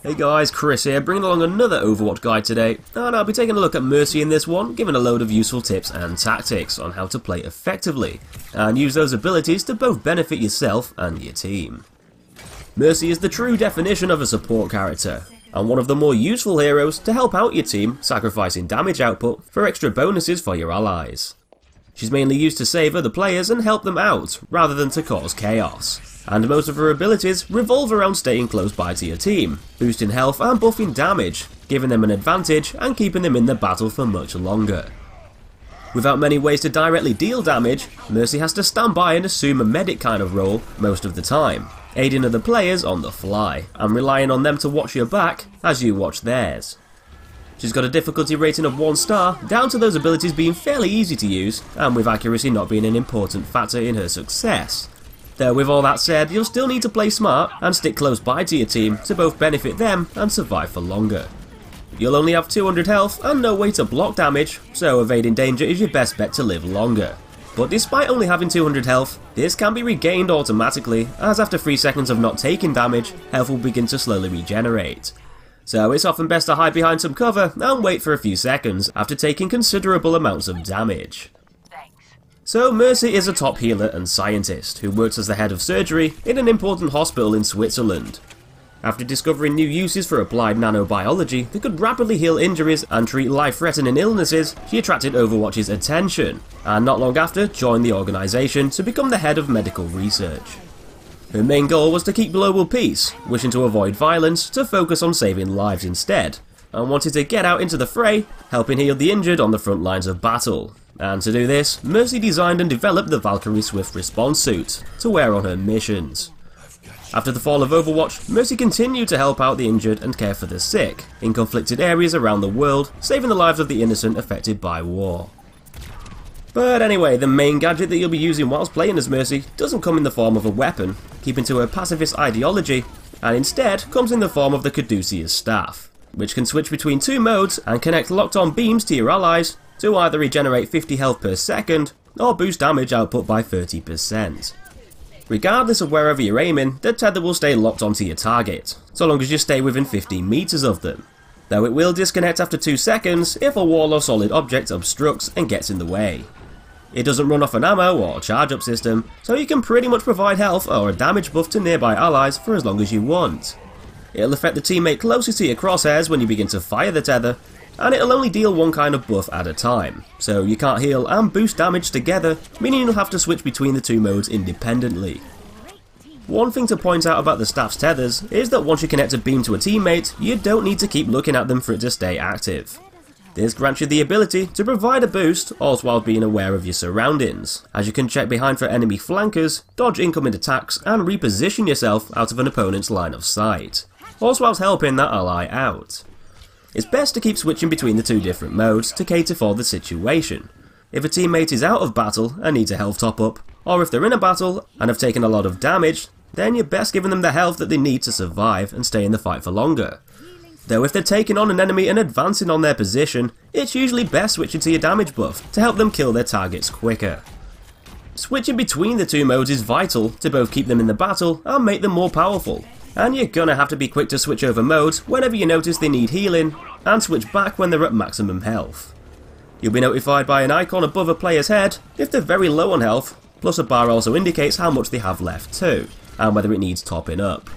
Hey guys, Chris here, bringing along another Overwatch guide today, and I'll be taking a look at Mercy in this one, giving a load of useful tips and tactics on how to play effectively, and use those abilities to both benefit yourself and your team. Mercy is the true definition of a support character, and one of the more useful heroes to help out your team, sacrificing damage output for extra bonuses for your allies. She's mainly used to save other players and help them out, rather than to cause chaos. And most of her abilities revolve around staying close by to your team, boosting health and buffing damage, giving them an advantage and keeping them in the battle for much longer. Without many ways to directly deal damage, Mercy has to stand by and assume a medic kind of role most of the time, aiding other players on the fly, and relying on them to watch your back as you watch theirs. She's got a difficulty rating of 1 star, down to those abilities being fairly easy to use, and with accuracy not being an important factor in her success. Though with all that said, you'll still need to play smart and stick close by to your team to both benefit them and survive for longer. You'll only have 200 health and no way to block damage, so evading danger is your best bet to live longer. But despite only having 200 health, this can be regained automatically, as after 3 seconds of not taking damage, health will begin to slowly regenerate. So it's often best to hide behind some cover and wait for a few seconds after taking considerable amounts of damage. So Mercy is a top healer and scientist who works as the head of surgery in an important hospital in Switzerland. After discovering new uses for applied nanobiology that could rapidly heal injuries and treat life-threatening illnesses, she attracted Overwatch's attention, and not long after joined the organisation to become the head of medical research. Her main goal was to keep global peace, wishing to avoid violence to focus on saving lives instead, and wanted to get out into the fray, helping heal the injured on the front lines of battle. And to do this, Mercy designed and developed the Valkyrie Swift Response suit to wear on her missions. After the fall of Overwatch, Mercy continued to help out the injured and care for the sick in conflicted areas around the world, saving the lives of the innocent affected by war. But anyway, the main gadget that you'll be using whilst playing as Mercy doesn't come in the form of a weapon, keeping to her pacifist ideology, and instead comes in the form of the Caduceus Staff, which can switch between 2 modes and connect locked-on beams to your allies to either regenerate 50 health per second or boost damage output by 30%. Regardless of wherever you're aiming, the tether will stay locked onto your target, so long as you stay within 15 meters of them, though it will disconnect after 2 seconds if a wall or solid object obstructs and gets in the way. It doesn't run off an ammo or charge-up system, so you can pretty much provide health or a damage buff to nearby allies for as long as you want. It'll affect the teammate closest to your crosshairs when you begin to fire the tether, and it'll only deal one kind of buff at a time, so you can't heal and boost damage together, meaning you'll have to switch between the 2 modes independently. One thing to point out about the staff's tethers is that once you connect a beam to a teammate, you don't need to keep looking at them for it to stay active. This grants you the ability to provide a boost, all while being aware of your surroundings, as you can check behind for enemy flankers, dodge incoming attacks, and reposition yourself out of an opponent's line of sight, all whilst helping that ally out. It's best to keep switching between the 2 different modes to cater for the situation. If a teammate is out of battle and needs a health top up, or if they're in a battle and have taken a lot of damage, then you're best giving them the health that they need to survive and stay in the fight for longer. Though if they're taking on an enemy and advancing on their position, it's usually best switching to your damage buff to help them kill their targets quicker. Switching between the 2 modes is vital to both keep them in the battle and make them more powerful. And you're gonna have to be quick to switch over modes whenever you notice they need healing, and switch back when they're at maximum health. You'll be notified by an icon above a player's head if they're very low on health, plus a bar also indicates how much they have left too, and whether it needs topping up.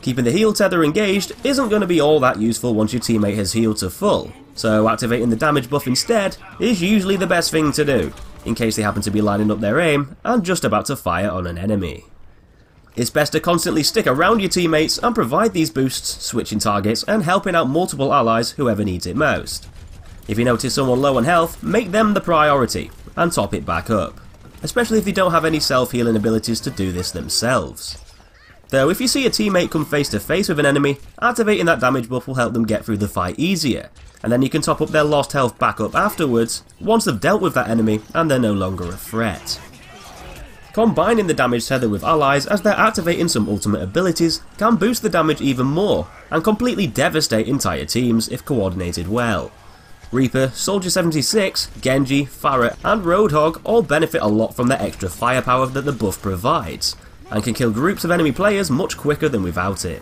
Keeping the heal tether engaged isn't going to be all that useful once your teammate has healed to full, so activating the damage buff instead is usually the best thing to do, in case they happen to be lining up their aim and just about to fire on an enemy. It's best to constantly stick around your teammates and provide these boosts, switching targets and helping out multiple allies whoever needs it most. If you notice someone low on health, make them the priority and top it back up, especially if they don't have any self-healing abilities to do this themselves. Though if you see a teammate come face to face with an enemy, activating that damage buff will help them get through the fight easier, and then you can top up their lost health back up afterwards once they've dealt with that enemy and they're no longer a threat. Combining the damage tether with allies as they're activating some ultimate abilities can boost the damage even more and completely devastate entire teams if coordinated well. Reaper, Soldier 76, Genji, Pharah and Roadhog all benefit a lot from the extra firepower that the buff provides, and can kill groups of enemy players much quicker than without it.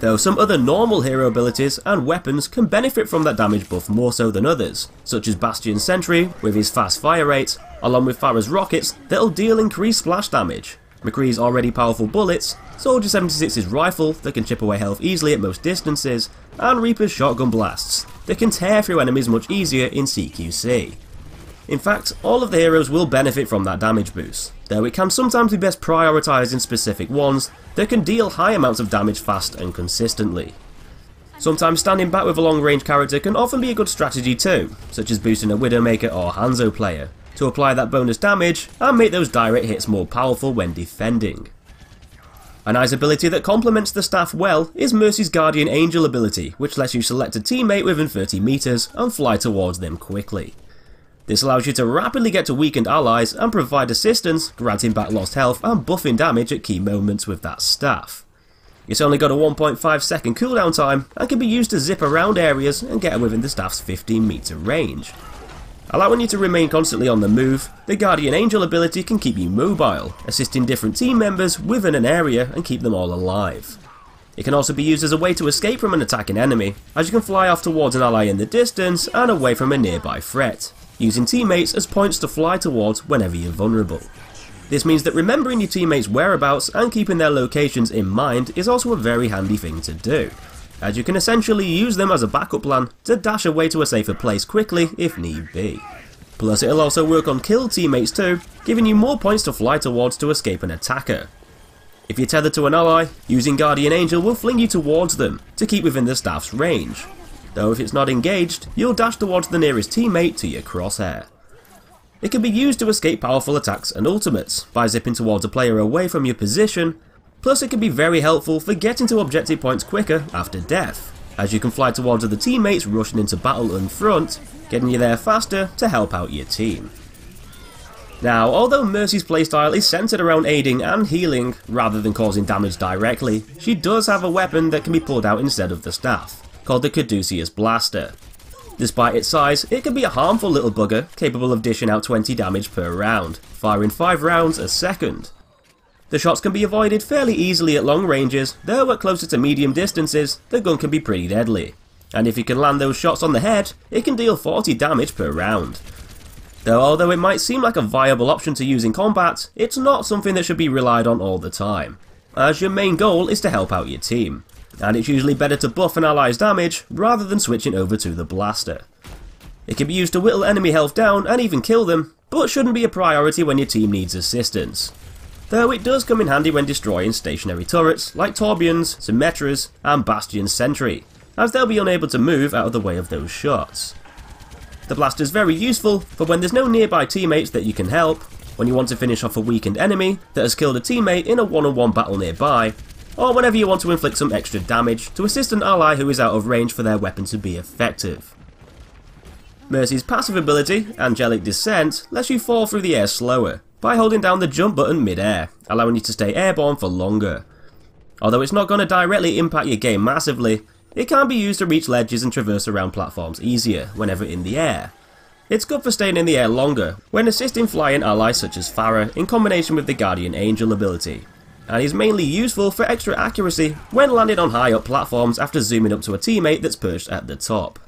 though some other normal hero abilities and weapons can benefit from that damage buff more so than others, such as Bastion's Sentry with his fast fire rate, along with Pharah's rockets that'll deal increased splash damage, McCree's already powerful bullets, Soldier 76's rifle that can chip away health easily at most distances, and Reaper's shotgun blasts that can tear through enemies much easier in CQC. In fact, all of the heroes will benefit from that damage boost, though it can sometimes be best prioritised in specific ones that can deal high amounts of damage fast and consistently. Sometimes standing back with a long range character can often be a good strategy too, such as boosting a Widowmaker or Hanzo player, to apply that bonus damage and make those direct hits more powerful when defending. A nice ability that complements the staff well is Mercy's Guardian Angel ability, which lets you select a teammate within 30 meters and fly towards them quickly. This allows you to rapidly get to weakened allies and provide assistance, granting back lost health and buffing damage at key moments with that staff. It's only got a 1.5 second cooldown time and can be used to zip around areas and get within the staff's 15 meter range. Allowing you to remain constantly on the move, the Guardian Angel ability can keep you mobile, assisting different team members within an area and keep them all alive. It can also be used as a way to escape from an attacking enemy, as you can fly off towards an ally in the distance and away from a nearby threat, using teammates as points to fly towards whenever you're vulnerable. This means that remembering your teammates' whereabouts and keeping their locations in mind is also a very handy thing to do, as you can essentially use them as a backup plan to dash away to a safer place quickly if need be. Plus it'll also work on killed teammates too, giving you more points to fly towards to escape an attacker. If you're tethered to an ally, using Guardian Angel will fling you towards them to keep within the staff's range. Though if it's not engaged, you'll dash towards the nearest teammate to your crosshair. It can be used to escape powerful attacks and ultimates by zipping towards a player away from your position, plus it can be very helpful for getting to objective points quicker after death, as you can fly towards other teammates rushing into battle in front, getting you there faster to help out your team. Now, although Mercy's playstyle is centered around aiding and healing rather than causing damage directly, she does have a weapon that can be pulled out instead of the staff, called the Caduceus Blaster. Despite its size, it can be a harmful little bugger capable of dishing out 20 damage per round, firing 5 rounds a second. The shots can be avoided fairly easily at long ranges, though at closer to medium distances, the gun can be pretty deadly. And if you can land those shots on the head, it can deal 40 damage per round. Though although it might seem like a viable option to use in combat, it's not something that should be relied on all the time, as your main goal is to help out your team. And it's usually better to buff an ally's damage rather than switching over to the blaster. It can be used to whittle enemy health down and even kill them, but shouldn't be a priority when your team needs assistance. Though it does come in handy when destroying stationary turrets like Torbjorn's, Symmetra's and Bastion's Sentry, as they'll be unable to move out of the way of those shots. The blaster is very useful for when there's no nearby teammates that you can help, when you want to finish off a weakened enemy that has killed a teammate in a one-on-one battle nearby, or whenever you want to inflict some extra damage to assist an ally who is out of range for their weapon to be effective. Mercy's passive ability, Angelic Descent, lets you fall through the air slower by holding down the jump button mid-air, allowing you to stay airborne for longer. Although it's not going to directly impact your game massively, it can be used to reach ledges and traverse around platforms easier whenever in the air. It's good for staying in the air longer when assisting flying allies such as Pharah in combination with the Guardian Angel ability, and is mainly useful for extra accuracy when landing on high up platforms after zooming up to a teammate that's perched at the top.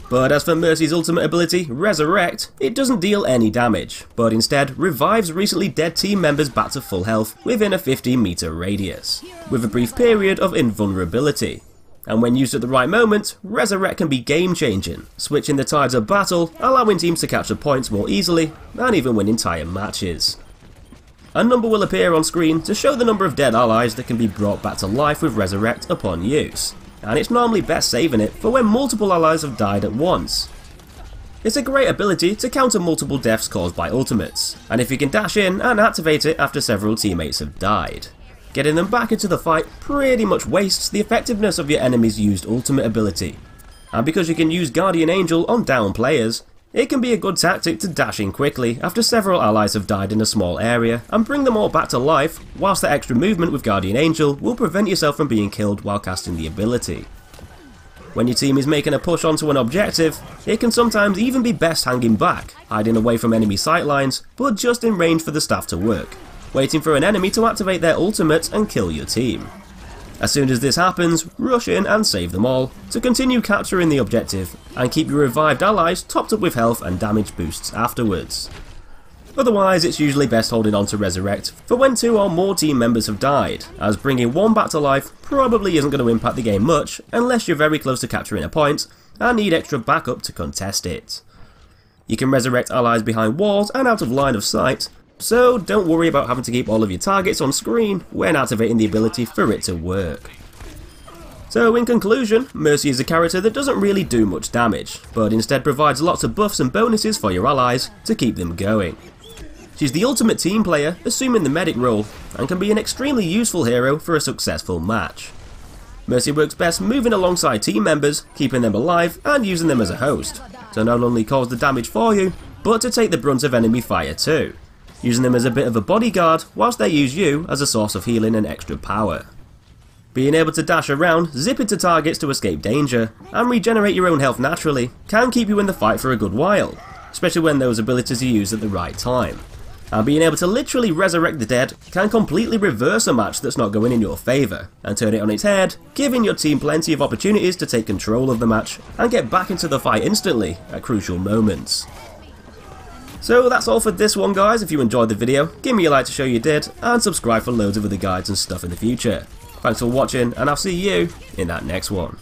But as for Mercy's ultimate ability, Resurrect, it doesn't deal any damage, but instead revives recently dead team members back to full health within a 15 meter radius, with a brief period of invulnerability. And when used at the right moment, Resurrect can be game changing, switching the tides of battle, allowing teams to capture points more easily, and even win entire matches. A number will appear on screen to show the number of dead allies that can be brought back to life with Resurrect upon use, and it's normally best saving it for when multiple allies have died at once. It's a great ability to counter multiple deaths caused by ultimates, and if you can dash in and activate it after several teammates have died. Getting them back into the fight pretty much wastes the effectiveness of your enemy's used ultimate ability, and because you can use Guardian Angel on down players, it can be a good tactic to dash in quickly after several allies have died in a small area and bring them all back to life, whilst the extra movement with Guardian Angel will prevent yourself from being killed while casting the ability. When your team is making a push onto an objective, it can sometimes even be best hanging back, hiding away from enemy sightlines, but just in range for the staff to work, waiting for an enemy to activate their ultimate and kill your team. As soon as this happens, rush in and save them all, to continue capturing the objective, and keep your revived allies topped up with health and damage boosts afterwards. Otherwise, it's usually best holding on to resurrect for when 2 or more team members have died, as bringing one back to life probably isn't going to impact the game much unless you're very close to capturing a point and need extra backup to contest it. You can resurrect allies behind walls and out of line of sight, so don't worry about having to keep all of your targets on screen when activating the ability for it to work. So in conclusion, Mercy is a character that doesn't really do much damage, but instead provides lots of buffs and bonuses for your allies to keep them going. She's the ultimate team player, assuming the medic role, and can be an extremely useful hero for a successful match. Mercy works best moving alongside team members, keeping them alive and using them as a host, to not only cause the damage for you, but to take the brunt of enemy fire too, using them as a bit of a bodyguard whilst they use you as a source of healing and extra power. Being able to dash around, zip into targets to escape danger, and regenerate your own health naturally can keep you in the fight for a good while, especially when those abilities are used at the right time. And being able to literally resurrect the dead can completely reverse a match that's not going in your favour, and turn it on its head, giving your team plenty of opportunities to take control of the match and get back into the fight instantly at crucial moments. So that's all for this one guys. If you enjoyed the video, give me a like to show you did, and subscribe for loads of other guides and stuff in the future. Thanks for watching, and I'll see you in that next one.